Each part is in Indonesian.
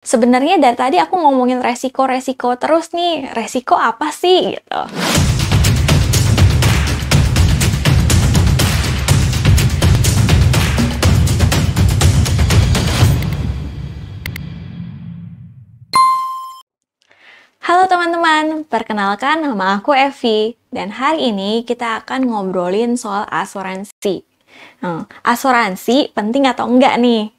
Sebenarnya dari tadi aku ngomongin resiko-resiko terus nih. Resiko apa sih gitu? Halo teman-teman, perkenalkan nama aku Evi. Dan hari ini kita akan ngobrolin soal asuransi. Asuransi penting atau enggak nih?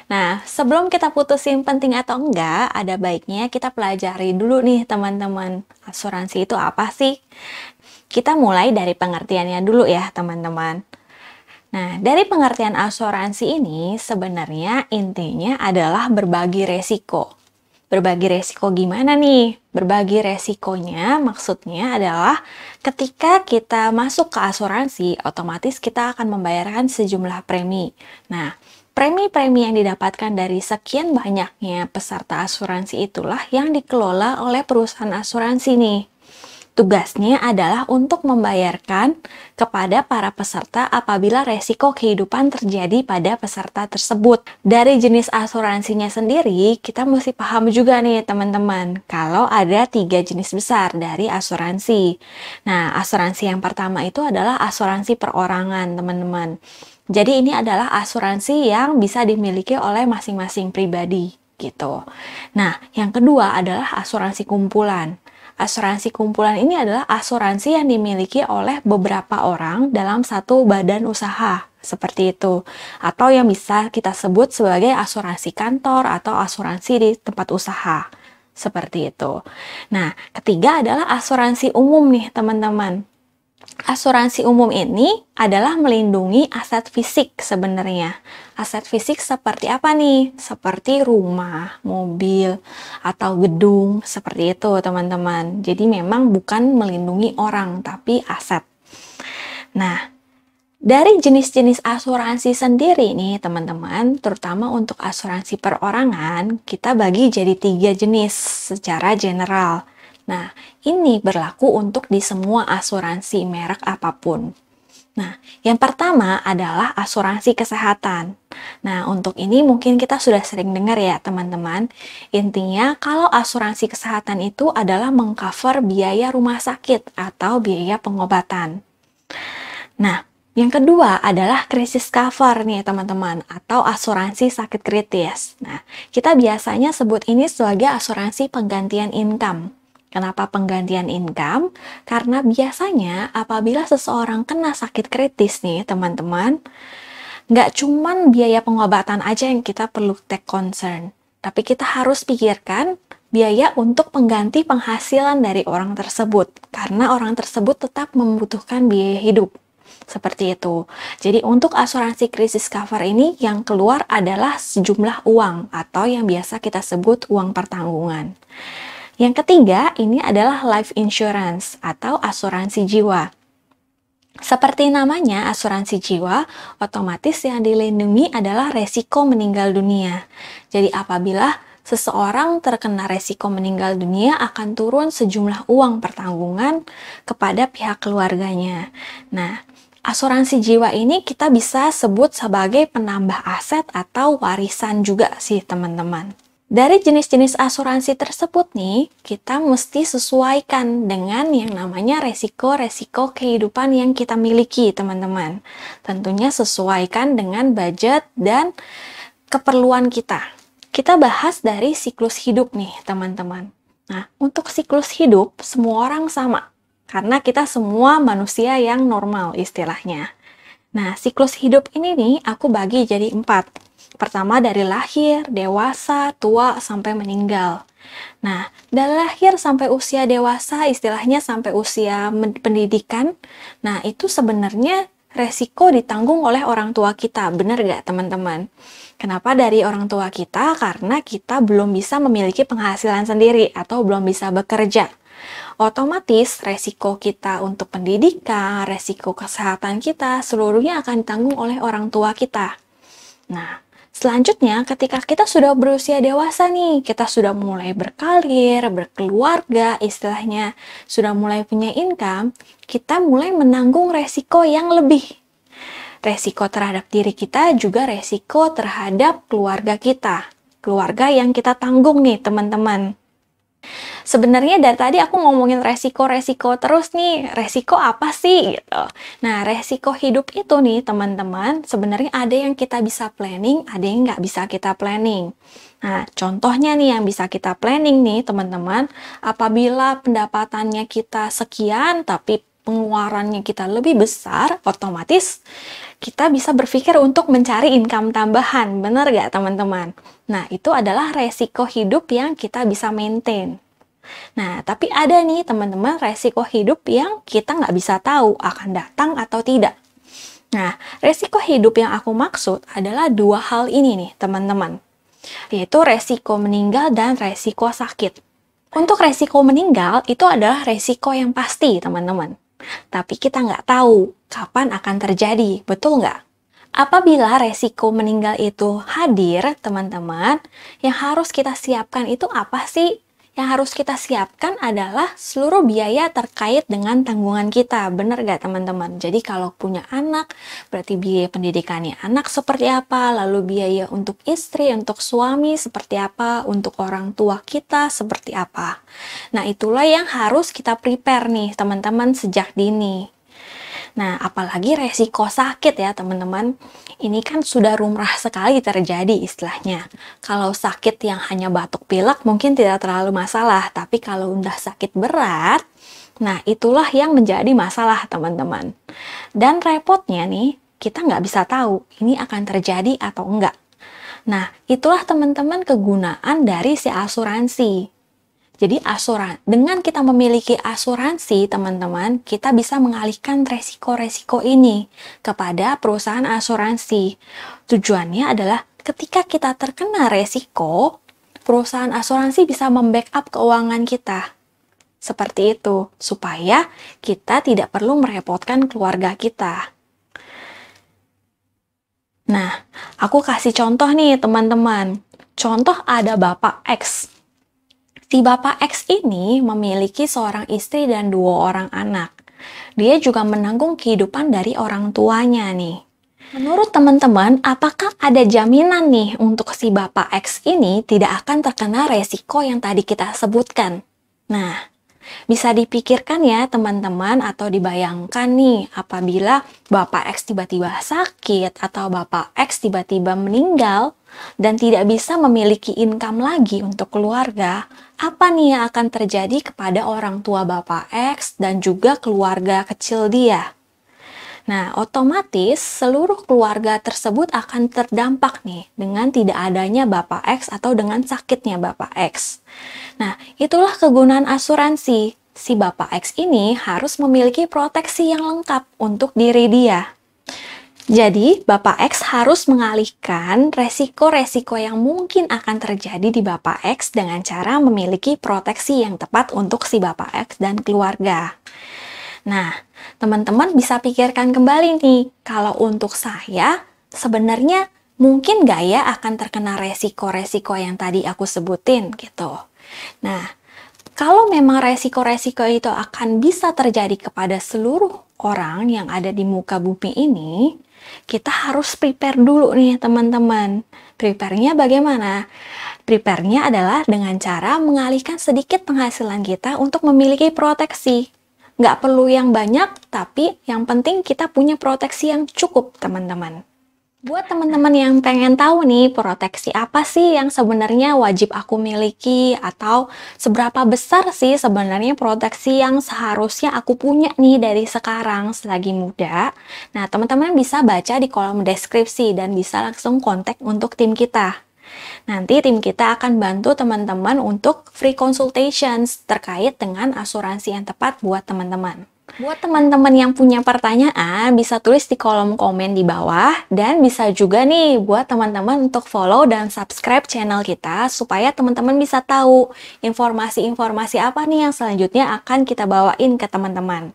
Nah, sebelum kita putusin penting atau enggak, ada baiknya kita pelajari dulu nih teman-teman. Asuransi itu apa sih? Kita mulai dari pengertiannya dulu ya teman-teman. Nah, dari pengertian asuransi ini sebenarnya intinya adalah berbagi resiko. Berbagi resiko gimana nih? Berbagi resikonya maksudnya adalah ketika kita masuk ke asuransi, otomatis kita akan membayarkan sejumlah premi. Nah, premi-premi yang didapatkan dari sekian banyaknya peserta asuransi itulah yang dikelola oleh perusahaan asuransi nih. Tugasnya adalah untuk membayarkan kepada para peserta apabila resiko kehidupan terjadi pada peserta tersebut. Dari jenis asuransinya sendiri, kita mesti paham juga nih teman-teman, kalau ada 3 jenis besar dari asuransi. Nah, asuransi yang pertama itu adalah asuransi perorangan, teman-teman. Jadi ini adalah asuransi yang bisa dimiliki oleh masing-masing pribadi, gitu. Nah, yang kedua adalah asuransi kumpulan. Asuransi kumpulan ini adalah asuransi yang dimiliki oleh beberapa orang dalam satu badan usaha, seperti itu. Atau yang bisa kita sebut sebagai asuransi kantor atau asuransi di tempat usaha, seperti itu. Nah, ketiga adalah asuransi umum nih, teman-teman. Asuransi umum ini adalah melindungi aset fisik sebenarnya. Aset fisik seperti apa nih? Seperti rumah, mobil, atau gedung, seperti itu teman-teman. Jadi memang bukan melindungi orang, tapi aset. Nah, dari jenis-jenis asuransi sendiri nih teman-teman, terutama untuk asuransi perorangan, kita bagi jadi 3 jenis secara general. Nah, ini berlaku untuk di semua asuransi merek apapun. Nah, yang pertama adalah asuransi kesehatan. Nah, untuk ini mungkin kita sudah sering dengar ya teman-teman. Intinya kalau asuransi kesehatan itu adalah mengcover biaya rumah sakit atau biaya pengobatan. Nah, yang kedua adalah krisis cover nih teman-teman, atau asuransi sakit kritis. Nah, kita biasanya sebut ini sebagai asuransi penggantian income. Kenapa penggantian income? Karena biasanya apabila seseorang kena sakit kritis nih teman-teman, nggak cuman biaya pengobatan aja yang kita perlu take concern, tapi kita harus pikirkan biaya untuk pengganti penghasilan dari orang tersebut, karena orang tersebut tetap membutuhkan biaya hidup. Seperti itu. Jadi untuk asuransi krisis cover ini yang keluar adalah sejumlah uang atau yang biasa kita sebut uang pertanggungan. Yang ketiga, ini adalah life insurance atau asuransi jiwa. Seperti namanya, asuransi jiwa, otomatis yang dilindungi adalah resiko meninggal dunia. Jadi apabila seseorang terkena resiko meninggal dunia akan turun sejumlah uang pertanggungan kepada pihak keluarganya. Nah, asuransi jiwa ini kita bisa sebut sebagai penambah aset atau warisan juga sih teman-teman. Dari jenis-jenis asuransi tersebut nih, kita mesti sesuaikan dengan yang namanya resiko-resiko kehidupan yang kita miliki, teman-teman. Tentunya sesuaikan dengan budget dan keperluan kita. Kita bahas dari siklus hidup nih, teman-teman. Nah, untuk siklus hidup, semua orang sama. Karena kita semua manusia yang normal istilahnya. Nah, siklus hidup ini nih, aku bagi jadi 4. Pertama dari lahir, dewasa, tua, sampai meninggal. Nah, dari lahir sampai usia dewasa, istilahnya sampai usia pendidikan, nah itu sebenarnya resiko ditanggung oleh orang tua kita, benar gak teman-teman? Kenapa dari orang tua kita? Karena kita belum bisa memiliki penghasilan sendiri atau belum bisa bekerja. Otomatis resiko kita untuk pendidikan, resiko kesehatan kita, seluruhnya akan ditanggung oleh orang tua kita. Nah, selanjutnya, ketika kita sudah berusia dewasa nih, kita sudah mulai berkarir, berkeluarga, istilahnya sudah mulai punya income, kita mulai menanggung resiko yang lebih. Resiko terhadap diri kita juga resiko terhadap keluarga kita. keluarga yang kita tanggung nih, teman-teman. Sebenarnya dari tadi aku ngomongin resiko-resiko terus nih, resiko apa sih gitu. Nah, resiko hidup itu nih teman-teman, sebenarnya ada yang kita bisa planning, ada yang nggak bisa kita planning. Nah, contohnya nih yang bisa kita planning nih teman-teman, apabila pendapatannya kita sekian tapi pengeluarannya kita lebih besar, otomatis kita bisa berpikir untuk mencari income tambahan, bener nggak teman-teman? Nah, itu adalah resiko hidup yang kita bisa maintain. Nah, tapi ada nih teman-teman resiko hidup yang kita nggak bisa tahu akan datang atau tidak. Nah, resiko hidup yang aku maksud adalah dua hal ini nih teman-teman, yaitu resiko meninggal dan resiko sakit. Untuk resiko meninggal itu adalah resiko yang pasti teman-teman, tapi kita nggak tahu kapan akan terjadi, betul nggak? Apabila resiko meninggal itu hadir, teman-teman, yang harus kita siapkan itu apa sih? Yang harus kita siapkan adalah seluruh biaya terkait dengan tanggungan kita. Benar nggak teman-teman? Jadi kalau punya anak, berarti biaya pendidikannya anak seperti apa, lalu biaya untuk istri, untuk suami seperti apa, untuk orang tua kita seperti apa. Nah, itulah yang harus kita prepare nih teman-teman sejak dini. Nah, apalagi resiko sakit ya teman-teman. Ini kan sudah lumrah sekali terjadi istilahnya. Kalau sakit yang hanya batuk pilek mungkin tidak terlalu masalah. Tapi kalau udah sakit berat, nah itulah yang menjadi masalah teman-teman. Dan repotnya nih, kita nggak bisa tahu ini akan terjadi atau enggak. Nah, itulah teman-teman kegunaan dari si asuransi. Jadi dengan kita memiliki asuransi, teman-teman, kita bisa mengalihkan resiko-resiko ini kepada perusahaan asuransi. Tujuannya adalah ketika kita terkena resiko, perusahaan asuransi bisa membackup keuangan kita. Seperti itu, supaya kita tidak perlu merepotkan keluarga kita. Nah, aku kasih contoh nih, teman-teman. Contoh ada Bapak X. Si Bapak X ini memiliki seorang istri dan 2 orang anak. Dia juga menanggung kehidupan dari orang tuanya nih. Menurut teman-teman, apakah ada jaminan nih untuk si Bapak X ini tidak akan terkena resiko yang tadi kita sebutkan? Nah, bisa dipikirkan ya teman-teman atau dibayangkan nih apabila Bapak X tiba-tiba sakit atau Bapak X tiba-tiba meninggal dan tidak bisa memiliki income lagi untuk keluarga, apa nih yang akan terjadi kepada orang tua Bapak X dan juga keluarga kecil dia? Nah, otomatis seluruh keluarga tersebut akan terdampak nih dengan tidak adanya Bapak X atau dengan sakitnya Bapak X. Nah, itulah kegunaan asuransi. Si Bapak X ini harus memiliki proteksi yang lengkap untuk diri dia. Jadi, Bapak X harus mengalihkan resiko-resiko yang mungkin akan terjadi di Bapak X dengan cara memiliki proteksi yang tepat untuk si Bapak X dan keluarga. Nah, teman-teman bisa pikirkan kembali nih, kalau untuk saya, sebenarnya mungkin nggak ya akan terkena resiko-resiko yang tadi aku sebutin gitu. Nah, kalau memang resiko-resiko itu akan bisa terjadi kepada seluruh orang yang ada di muka bumi ini, kita harus prepare dulu nih teman-teman. Prepare-nya bagaimana? Prepare-nya adalah dengan cara mengalihkan sedikit penghasilan kita untuk memiliki proteksi. Nggak perlu yang banyak, tapi yang penting kita punya proteksi yang cukup teman-teman. Buat teman-teman yang pengen tahu nih proteksi apa sih yang sebenarnya wajib aku miliki atau seberapa besar sih sebenarnya proteksi yang seharusnya aku punya nih dari sekarang selagi muda. Nah, teman-teman bisa baca di kolom deskripsi dan bisa langsung kontak untuk tim kita. Nanti tim kita akan bantu teman-teman untuk free consultations terkait dengan asuransi yang tepat buat teman-teman. Buat teman-teman yang punya pertanyaan, bisa tulis di kolom komen di bawah. Dan bisa juga nih buat teman-teman untuk follow dan subscribe channel kita supaya teman-teman bisa tahu informasi-informasi apa nih yang selanjutnya akan kita bawain ke teman-teman.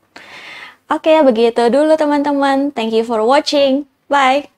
Oke, begitu dulu teman-teman. Thank you for watching. Bye!